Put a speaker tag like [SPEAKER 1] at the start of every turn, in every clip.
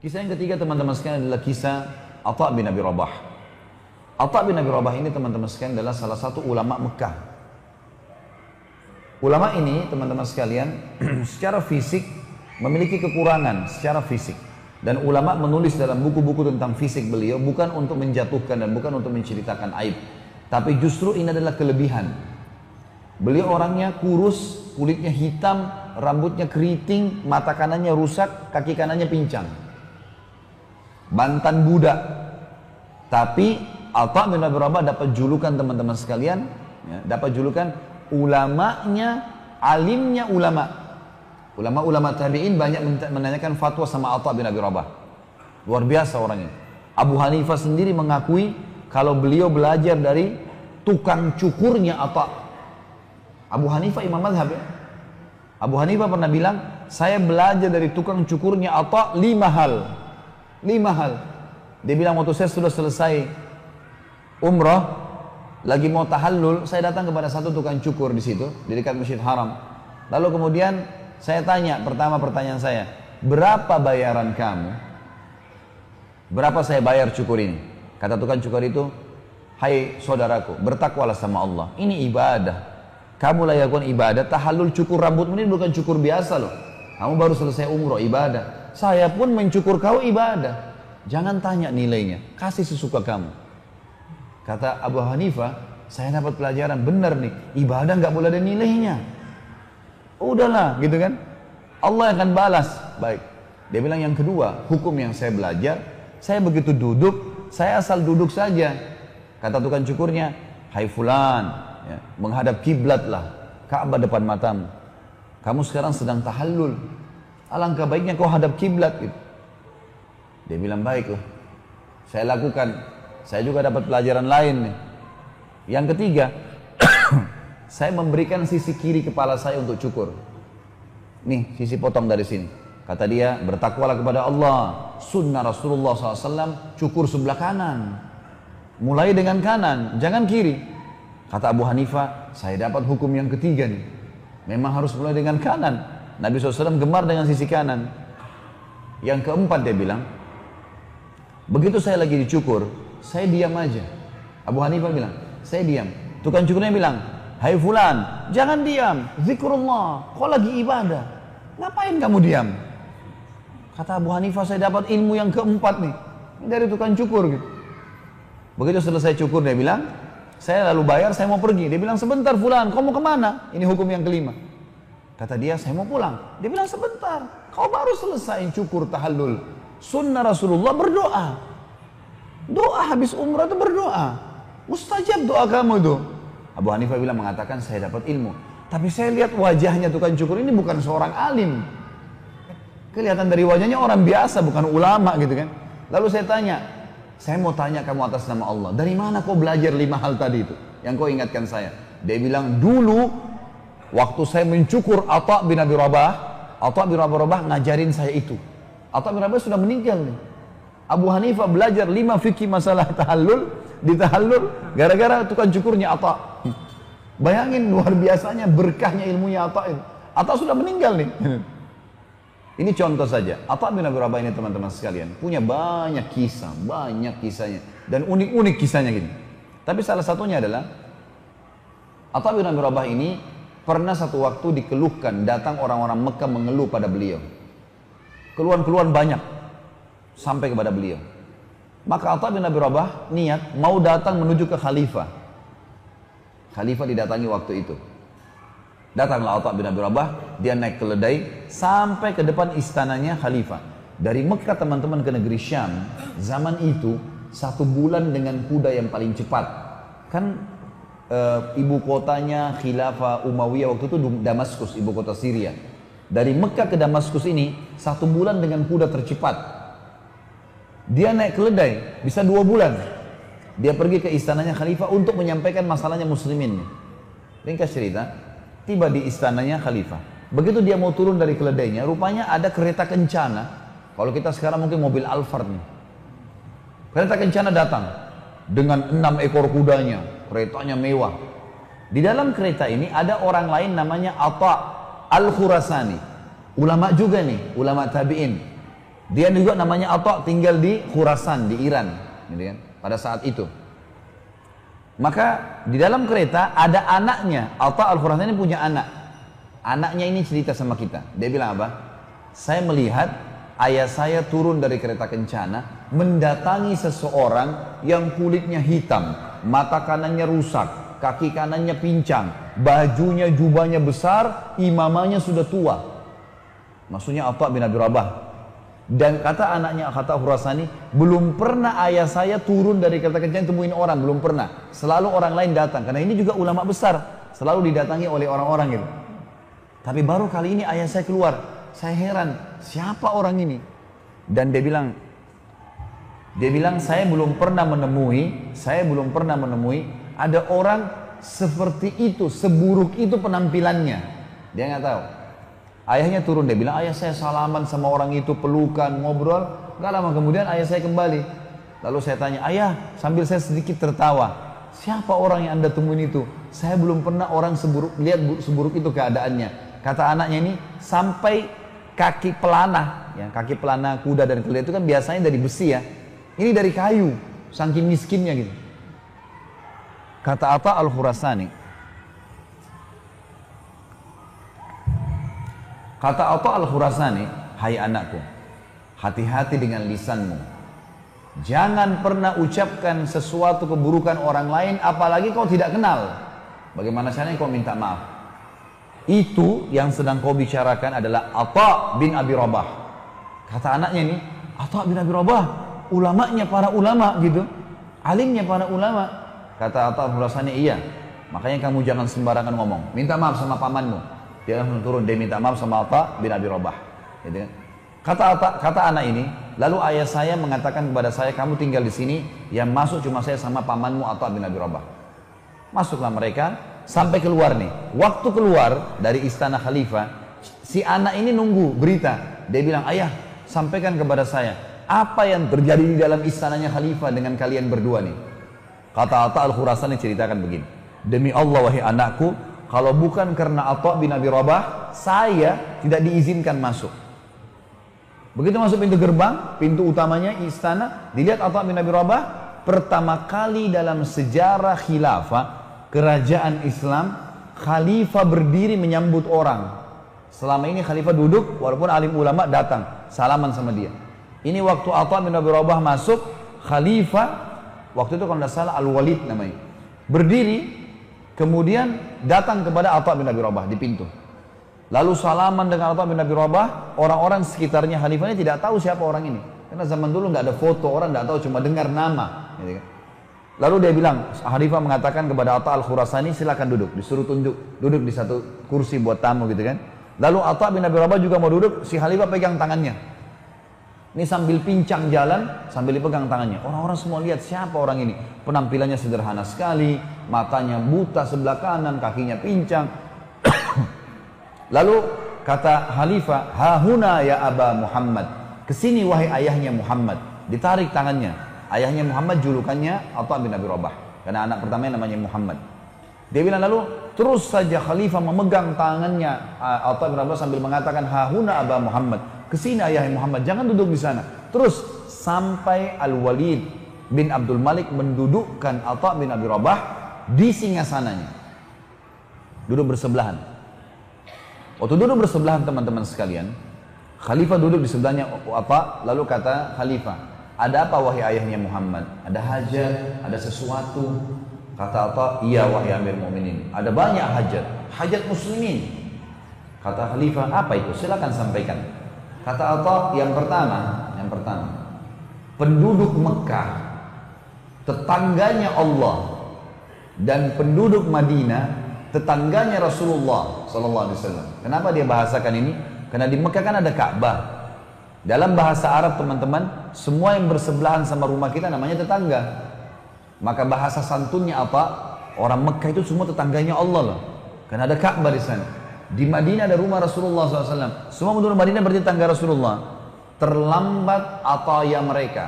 [SPEAKER 1] Kisah yang ketiga teman-teman sekalian adalah kisah Atha bin Abi Rabah. Atha bin Abi Rabah ini teman-teman sekalian adalah salah satu ulama Mekah. Ulama ini teman-teman sekalian secara fisik memiliki kekurangan secara fisik. Dan ulama menulis dalam buku-buku tentang fisik beliau bukan untuk menjatuhkan dan bukan untuk menceritakan aib. Tapi justru ini adalah kelebihan. Beliau orangnya kurus, kulitnya hitam, rambutnya keriting, mata kanannya rusak, kaki kanannya pincang. Mantan budak. Tapi Atha bin Abi Rabah dapat julukan teman-teman sekalian, ya, dapat julukan ulamanya, alimnya ulama. Ulama-ulama tabi'in banyak menanyakan fatwa sama Atha bin Abi Rabah. Luar biasa orangnya. Abu Hanifah sendiri mengakui kalau beliau belajar dari tukang cukurnya Atha. Abu Hanifah imam mazhab ya. Abu Hanifah pernah bilang, saya belajar dari tukang cukurnya Atha 5 hal. 5 hal. Dia bilang waktu saya sudah selesai umrah, lagi mau tahallul, saya datang kepada satu tukang cukur di situ, di dekat Masjid Haram. Lalu kemudian saya tanya, pertama pertanyaan saya, berapa bayaran kamu? Berapa saya bayar cukur ini? Kata tukang cukur itu, hai saudaraku, bertakwalah sama Allah. Ini ibadah. Kamu lakukan ibadah, tahallul cukur rambutmu ini bukan cukur biasa loh. Kamu baru selesai umroh, ibadah. Saya pun mencukur kau ibadah. Jangan tanya nilainya, kasih sesuka kamu. Kata Abu Hanifah, saya dapat pelajaran benar nih, ibadah nggak boleh ada nilainya. Udahlah, gitu kan? Allah akan balas. Baik. Dia bilang yang kedua, hukum yang saya belajar, saya begitu duduk, saya asal duduk saja. Kata tukang cukurnya, hai fulan, ya, menghadap kiblatlah, Ka'bah depan matamu. Kamu sekarang sedang tahallul. Alangkah baiknya kau hadap kiblat gitu. Dia bilang baiklah. Saya lakukan. Saya juga dapat pelajaran lain nih. Yang ketiga, saya memberikan sisi kiri kepala saya untuk cukur. Nih, sisi potong dari sini. Kata dia, bertakwalah kepada Allah. Sunnah Rasulullah SAW, cukur sebelah kanan. Mulai dengan kanan, jangan kiri. Kata Abu Hanifah, saya dapat hukum yang ketiga nih. Memang harus mulai dengan kanan. Nabi SAW gemar dengan sisi kanan. Yang keempat dia bilang, begitu saya lagi dicukur, saya diam aja. Abu Hanifah bilang, saya diam. Tukang cukurnya bilang, hai fulan, jangan diam, zikrullah, kau lagi ibadah, ngapain kamu diam? Kata Abu Hanifah, saya dapat ilmu yang keempat nih, dari tukang cukur gitu. Begitu selesai cukur dia bilang, saya lalu bayar, saya mau pergi. Dia bilang, sebentar fulan, kau mau kemana? Ini hukum yang kelima. Kata dia, saya mau pulang. Dia bilang, sebentar, kau baru selesai cukur tahallul. Sunnah Rasulullah berdoa. Doa habis umrah itu berdoa. Mustajab doa kamu itu. Abu Hanifah bilang, mengatakan saya dapat ilmu. Tapi saya lihat wajahnya tukang cukur ini bukan seorang alim. Kelihatan dari wajahnya orang biasa, bukan ulama gitu kan. Lalu saya tanya, saya mau tanya kamu atas nama Allah, dari mana kau belajar 5 hal tadi itu? Yang kau ingatkan saya. Dia bilang, dulu waktu saya mencukur Atha bin Abi Rabah, Atha bin Abi Rabah ngajarin saya itu. Atha bin Rabah sudah meninggal nih. Abu Hanifah belajar 5 fikih masalah tahallul, di tahallul gara-gara tukang cukurnya Atha. Bayangin luar biasanya berkahnya ilmunya Atha itu. Atha sudah meninggal nih. Ini contoh saja. Atha bin Abi Rabah ini teman-teman sekalian punya banyak kisah, banyak kisahnya dan unik-unik kisahnya gini. Tapi salah satunya adalah Atha bin Abi Rabah ini pernah satu waktu dikeluhkan, datang orang-orang Mekah mengeluh pada beliau. Keluhan-keluhan banyak sampai kepada beliau. Maka Atha bin Abi Rabah niat mau datang menuju ke khalifah. Khalifah didatangi waktu itu. Datanglah Atha bin Abi Rabah, dia naik keledai sampai ke depan istananya khalifah. Dari Mekah teman-teman ke negeri Syam, zaman itu 1 bulan dengan kuda yang paling cepat. Kan ibu kotanya Khilafah Umayyah waktu itu Damaskus, ibu kota Syria. Dari Mekah ke Damaskus ini 1 bulan dengan kuda tercepat. Dia naik keledai bisa 2 bulan. Dia pergi ke istananya Khalifah untuk menyampaikan masalahnya muslimin. Ringkas cerita, tiba di istananya Khalifah. Begitu dia mau turun dari keledainya, rupanya ada kereta kencana. Kalau kita sekarang mungkin mobil Alphard nih. Kereta kencana datang dengan 6 ekor kudanya. Keretanya mewah. Di dalam kereta ini ada orang lain namanya Atha Al-Khurasani. Ulama juga nih, ulama tabi'in. Dia juga namanya Atha, tinggal di Khurasan, di Iran, gitu kan, pada saat itu. Maka di dalam kereta ada anaknya, Atha Al-Khurasani ini punya anak. Anaknya ini cerita sama kita. Dia bilang apa? Saya melihat ayah saya turun dari kereta kencana, mendatangi seseorang yang kulitnya hitam, mata kanannya rusak, kaki kanannya pincang, bajunya, jubahnya besar, imamahnya sudah tua. Maksudnya Atha bin Abi Rabah. Dan kata anaknya Atha Khurasani, belum pernah ayah saya turun dari kereta kencana temuin orang, belum pernah. Selalu orang lain datang, karena ini juga ulama besar, selalu didatangi oleh orang-orang gitu. Tapi baru kali ini ayah saya keluar, saya heran, siapa orang ini? Dan dia bilang saya belum pernah menemui ada orang seperti itu, seburuk itu penampilannya. Dia nggak tahu. Ayahnya turun, dia bilang, ayah saya salaman sama orang itu, pelukan, ngobrol. Gak lama kemudian ayah saya kembali. Lalu saya tanya, ayah, sambil saya sedikit tertawa, siapa orang yang anda temuin itu? Saya belum pernah orang seburuk itu keadaannya. Kata anaknya ini, sampai kaki pelana, ya, kaki pelana kuda dan keledai itu kan biasanya dari besi ya. Ini dari kayu, saking miskinnya gitu. Kata Atha Al-Khurasani, kata Atha Al-Khurasani, hai anakku, hati-hati dengan lisanmu. Jangan pernah ucapkan sesuatu keburukan orang lain, apalagi kau tidak kenal. Bagaimana caranya kau minta maaf? Itu yang sedang kau bicarakan adalah Atha bin Abi Rabah. Kata anaknya ini, Atha bin Abi Rabah, ulamanya para ulama gitu, alimnya para ulama. Kata Atha Al-Khurasani, iya. Makanya kamu jangan sembarangan ngomong. Minta maaf sama pamanmu. Dia langsung turun, dia minta maaf sama Atha bin Abi Rabah. Gitu kan? Kata anak ini, lalu ayah saya mengatakan kepada saya, kamu tinggal di sini, yang masuk cuma saya sama pamanmu Atha bin Abi Rabah. Masuklah mereka, sampai keluar nih. Waktu keluar dari istana khalifah, si anak ini nunggu berita. Dia bilang, ayah, sampaikan kepada saya, apa yang terjadi di dalam istananya khalifah dengan kalian berdua nih? Kata Atha Al-Khurasani ceritakan begini, demi Allah wahai anakku, kalau bukan karena Atha bin Abi Rabah, saya tidak diizinkan masuk. Begitu masuk pintu gerbang, pintu utamanya istana, dilihat Atha bin Abi Rabah, pertama kali dalam sejarah khilafah, kerajaan Islam, khalifah berdiri menyambut orang. Selama ini khalifah duduk, walaupun alim ulama datang, salaman sama dia. Ini waktu Atha bin Abi Rabah masuk, khalifah, waktu itu kalau tidak salah Al-Walid namanya, berdiri, kemudian datang kepada Atha bin Abi Rabah di pintu. Lalu salaman dengan Atha bin Abi Rabah. Orang-orang sekitarnya khalifah ini tidak tahu siapa orang ini, karena zaman dulu nggak ada foto, orang nggak tahu, cuma dengar nama gitu kan. Lalu dia bilang, khalifah mengatakan kepada Atha Al-Khurasani, silakan duduk. Disuruh duduk di satu kursi buat tamu gitu kan. Lalu Atha bin Abi Rabah juga mau duduk, si khalifah pegang tangannya. Ini sambil pincang jalan, sambil dipegang tangannya. Orang-orang semua lihat siapa orang ini. Penampilannya sederhana sekali, matanya buta sebelah kanan, kakinya pincang. Lalu kata khalifah, hahuna ya Aba Muhammad, kesini wahai ayahnya Muhammad. Ditarik tangannya. Ayahnya Muhammad julukannya Atha bin Abi Rabah, karena anak pertamanya namanya Muhammad. Dia bilang, lalu terus saja khalifah memegang tangannya Atha bin Abi Rabah sambil mengatakan, hahuna Aba Muhammad, kesini ayah Muhammad, jangan duduk di sana. Terus sampai Al-Walid bin Abdul Malik mendudukkan Atha bin Abi Rabah di singgasananya, duduk bersebelahan. Waktu duduk bersebelahan teman-teman sekalian, khalifah duduk di sebelahnya Atha, lalu kata khalifah, ada apa wahai ayahnya Muhammad? Ada hajat, ada sesuatu? Kata Atha, iya wahai Amir Mu'minin, ada banyak hajat muslimin. Kata khalifah, apa itu? Silakan sampaikan. Kata Atha, yang pertama, penduduk Mekah, tetangganya Allah, dan penduduk Madinah, tetangganya Rasulullah SAW. Kenapa dia bahasakan ini? Karena di Mekah kan ada Ka'bah. Dalam bahasa Arab teman-teman, semua yang bersebelahan sama rumah kita namanya tetangga. Maka bahasa santunnya apa? Orang Mekah itu semua tetangganya Allah loh. Karena ada Ka'bah di sana. Di Madinah ada rumah Rasulullah SAW. Semua penduduk Madinah berarti tetangga Rasulullah. Terlambat ataya mereka.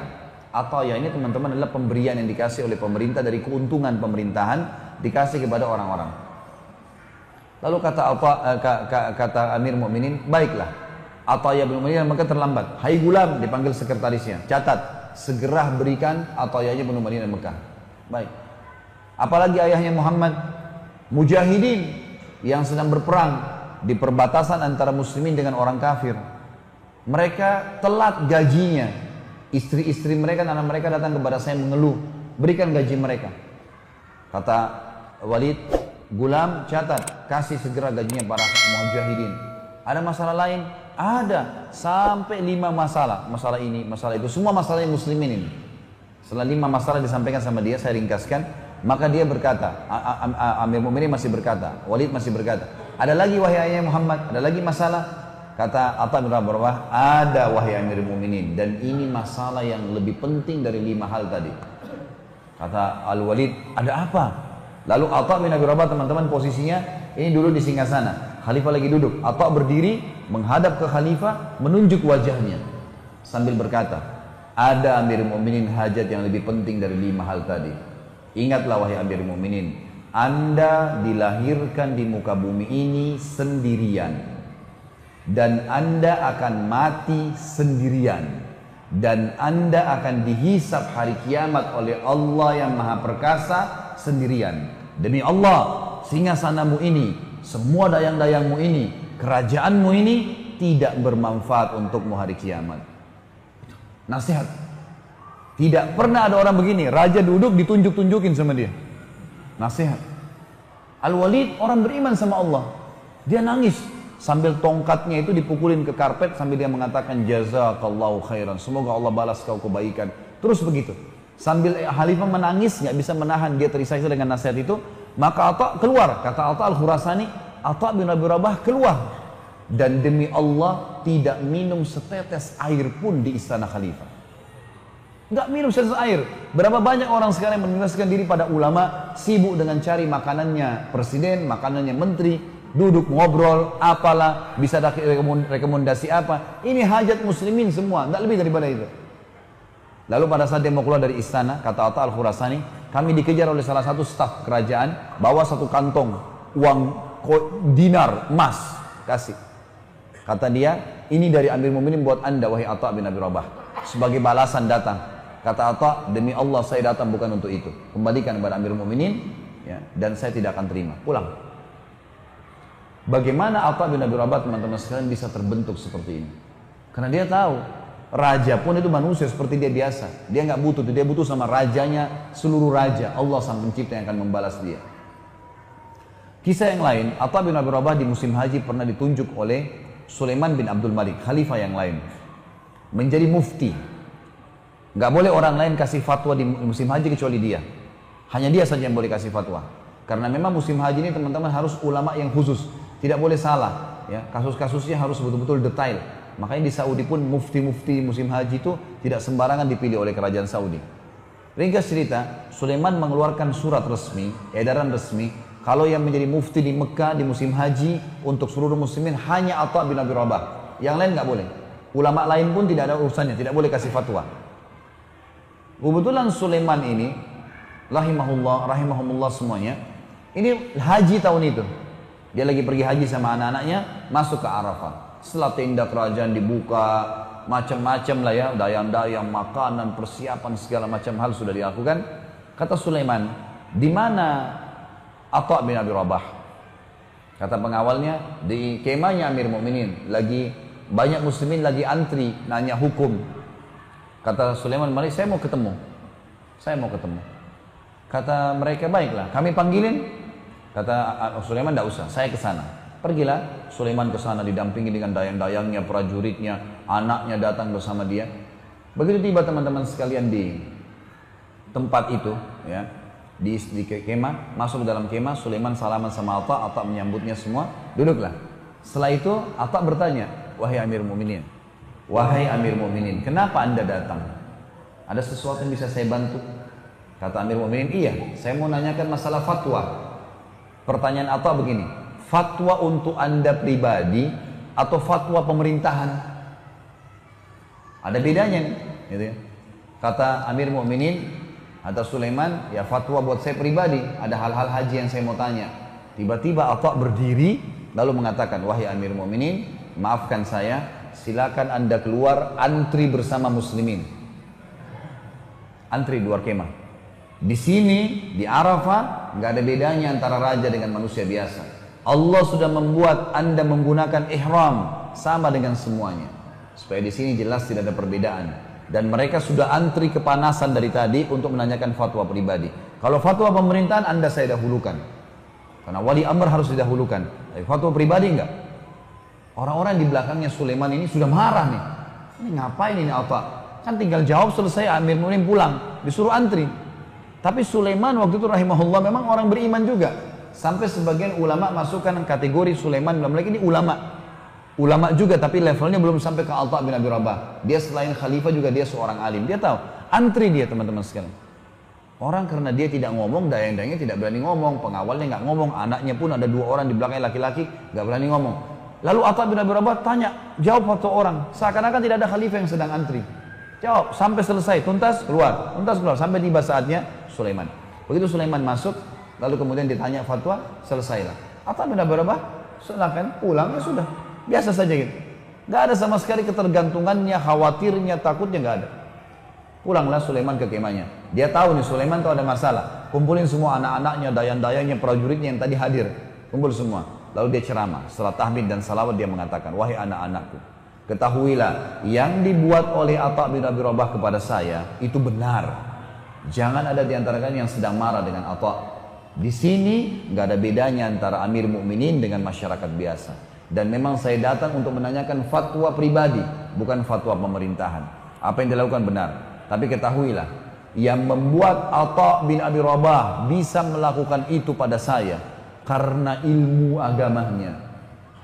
[SPEAKER 1] Ataya ini teman-teman adalah pemberian yang dikasih oleh pemerintah dari keuntungan pemerintahan, dikasih kepada orang-orang. Lalu kata Amir Mu'minin, baiklah, Ataya bin Umayyah maka terlambat. Hai gulam, dipanggil sekretarisnya. Catat, segera berikan Atayanya bin Umayyah Mekah. Baik. Apalagi ayahnya Muhammad, mujahidin yang sedang berperang di perbatasan antara muslimin dengan orang kafir. Mereka telat gajinya. Istri-istri mereka, anak mereka datang kepada saya mengeluh, berikan gaji mereka. Kata Walid, gulam catat, kasih segera gajinya para mujahidin. Ada masalah lain? Ada, sampai 5 masalah. Masalah ini, masalah itu, semua masalahnya muslimin ini. Setelah 5 masalah disampaikan sama dia, saya ringkaskan. Maka dia berkata, Amir Mu'minin masih berkata, Walid masih berkata, ada lagi wahai ayah Muhammad, ada lagi masalah? Kata Atha bin Rabah, ada wahai Amir Mu'minin, dan ini masalah yang lebih penting dari 5 hal tadi. Kata Al-Walid, ada apa? Lalu Atha bin Rabah, teman-teman, posisinya ini dulu di singgasana. Khalifah lagi duduk. Atha berdiri menghadap ke khalifah, menunjuk wajahnya sambil berkata, ada Amir Mu'minin hajat yang lebih penting dari 5 hal tadi. Ingatlah wahai Amir Mu'minin, Anda dilahirkan di muka bumi ini sendirian, dan Anda akan mati sendirian, dan Anda akan dihisab hari kiamat oleh Allah yang Maha Perkasa sendirian. Demi Allah, singgasanamu ini, semua dayang-dayangmu ini, kerajaanmu ini tidak bermanfaat untukmu hari kiamat. Nasihat. Tidak pernah ada orang begini, raja duduk ditunjuk-tunjukin sama dia. Nasihat. Al-Walid orang beriman sama Allah. Dia nangis sambil tongkatnya itu dipukulin ke karpet sambil dia mengatakan jazakallahu khairan. Semoga Allah balas kau kebaikan. Terus begitu. Sambil khalifah menangis, nggak bisa menahan, dia terisak-isak dengan nasihat itu. Maka Atha keluar. Kata Atha Al-Khurasani, Atha bin Abi Rabah keluar. Dan demi Allah tidak minum setetes air pun di istana khalifah. Nggak minum setetes air. Berapa banyak orang sekarang yang meninggalkan diri pada ulama, sibuk dengan cari makanannya presiden, makanannya menteri, duduk ngobrol, apalah, bisa rekomendasi apa. Ini hajat muslimin semua, nggak lebih daripada itu. Lalu pada saat dia mau keluar dari istana, kata Atha Al-Khurasani, kami dikejar oleh salah satu staf kerajaan, bawa satu kantong uang dinar emas, kasih. Kata dia, ini dari Amir Mu'minin buat anda wahai Atha bin Abi Rabah. Sebagai balasan datang. Kata Atha, demi Allah saya datang bukan untuk itu. Kembalikan kepada Amir Mu'minin, ya, dan saya tidak akan terima. Pulang. Bagaimana Atha bin Abi Rabah, teman-teman sekalian, bisa terbentuk seperti ini? Karena dia tahu, raja pun itu manusia seperti dia biasa. Dia nggak butuh, dia butuh sama rajanya, seluruh raja. Allah sang pencipta yang akan membalas dia. Kisah yang lain, Atha bin Abi Rabah di musim haji pernah ditunjuk oleh Sulaiman bin Abdul Malik, khalifah yang lain, menjadi mufti. Nggak boleh orang lain kasih fatwa di musim haji kecuali dia. Hanya dia saja yang boleh kasih fatwa. Karena memang musim haji ini teman-teman harus ulama yang khusus, tidak boleh salah. Ya, kasus-kasusnya harus betul-betul detail. Makanya di Saudi pun mufti-mufti musim haji itu tidak sembarangan dipilih oleh kerajaan Saudi. Ringkas cerita, Sulaiman mengeluarkan surat resmi, edaran resmi, kalau yang menjadi mufti di Mekah di musim haji untuk seluruh muslimin hanya Atha bin Abi Rabah. Yang lain nggak boleh. Ulama lain pun tidak ada urusannya, tidak boleh kasih fatwa. Kebetulan Sulaiman ini, rahimahumullah semuanya, ini haji tahun itu. Dia lagi pergi haji sama anak-anaknya, masuk ke Arafah. Setelah tenda kerajaan dibuka, macam-macam lah ya, dayang-dayang, makanan, persiapan, segala macam hal sudah dilakukan. Kata Sulaiman, di mana Atha bin Abi Rabah? Kata pengawalnya, di kemahnya Amir Mu'minin. Lagi banyak muslimin lagi antri, nanya hukum. Kata Sulaiman, mari saya mau ketemu. Saya mau ketemu. Kata mereka, baiklah, kami panggilin. Kata Sulaiman, tidak usah, saya ke sana. Pergilah Sulaiman ke sana didampingi dengan dayang-dayangnya, prajuritnya, anaknya datang bersama dia. Begitu tiba teman-teman sekalian di tempat itu, ya, di kemah, masuk ke dalam kemah, Sulaiman salaman sama Atha, Atha menyambutnya semua, duduklah. Setelah itu Atha bertanya, wahai Amir Mu'minin, wahai Amir Mu'minin, kenapa anda datang? Ada sesuatu yang bisa saya bantu? Kata Amir Mu'minin, iya, saya mau nanyakan masalah fatwa. Pertanyaan Atha begini, fatwa untuk anda pribadi atau fatwa pemerintahan? Ada bedanya, gitu ya. Kata Amir Mu'minin, kata Sulaiman, ya fatwa buat saya pribadi, ada hal-hal haji yang saya mau tanya. Tiba-tiba Atha berdiri lalu mengatakan, wahai Amir Mu'minin, maafkan saya silakan anda keluar, antri bersama muslimin. Antri di luar kemah. Di sini, di Arafah, nggak ada bedanya antara raja dengan manusia biasa. Allah sudah membuat anda menggunakan ihram sama dengan semuanya. Supaya di sini jelas tidak ada perbedaan. Dan mereka sudah antri kepanasan dari tadi untuk menanyakan fatwa pribadi. Kalau fatwa pemerintahan anda saya dahulukan. Karena wali amr harus didahulukan. Tapi fatwa pribadi enggak. Orang-orang di belakangnya Sulaiman ini sudah marah nih. Ini ngapain ini Atta? Kan tinggal jawab selesai, Amir Mu'minin pulang. Disuruh antri. Tapi Sulaiman waktu itu rahimahullah memang orang beriman juga. Sampai sebagian ulama masukkan kategori Sulaiman dalam lagi ini ulama. Ulama juga tapi levelnya belum sampai ke Atha bin Abi Rabah. Dia selain khalifah juga dia seorang alim. Dia tahu, antri dia teman-teman sekalian. Orang karena dia tidak ngomong, dayang-dayangnya tidak berani ngomong, pengawalnya nggak ngomong, anaknya pun ada 2 orang di belakangnya laki-laki nggak berani ngomong. Lalu Atha bin Abi Rabah tanya, jawab satu orang, seakan-akan tidak ada khalifah yang sedang antri. Jawab sampai selesai, tuntas keluar sampai tiba saatnya Sulaiman. Begitu Sulaiman masuk, lalu kemudian ditanya fatwa, selesailah. Atha bin Abi Rabah silakan pulang, ya sudah. Biasa saja gitu. Gak ada sama sekali ketergantungannya, khawatirnya, takutnya gak ada. Pulanglah Sulaiman ke kemahnya. Dia tahu nih Sulaiman tuh ada masalah. Kumpulin semua anak-anaknya, dayang-dayangnya, prajuritnya yang tadi hadir. Kumpul semua. Lalu dia ceramah. Setelah tahmid dan salawat dia mengatakan, wahai anak-anakku, ketahuilah yang dibuat oleh Atha bin Abi Rabah kepada saya itu benar. Jangan ada di antara kalian yang sedang marah dengan Atha. Di sini gak ada bedanya antara Amir Mu'minin dengan masyarakat biasa. Dan memang saya datang untuk menanyakan fatwa pribadi, bukan fatwa pemerintahan. Apa yang dilakukan benar. Tapi ketahuilah, yang membuat Atha bin Abi Rabah bisa melakukan itu pada saya karena ilmu agamanya,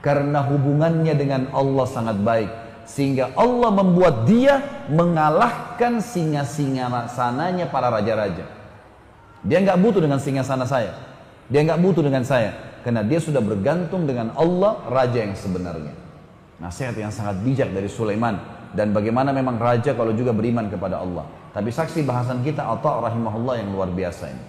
[SPEAKER 1] karena hubungannya dengan Allah sangat baik, sehingga Allah membuat dia mengalahkan singa-singa sananya para raja-raja. Dia nggak butuh dengan singasana saya, dia nggak butuh dengan saya. Karena dia sudah bergantung dengan Allah, raja yang sebenarnya. Nasihat yang sangat bijak dari Sulaiman. Dan bagaimana memang raja kalau juga beriman kepada Allah. Tapi saksi bahasan kita Atha rahimahullah yang luar biasa ini.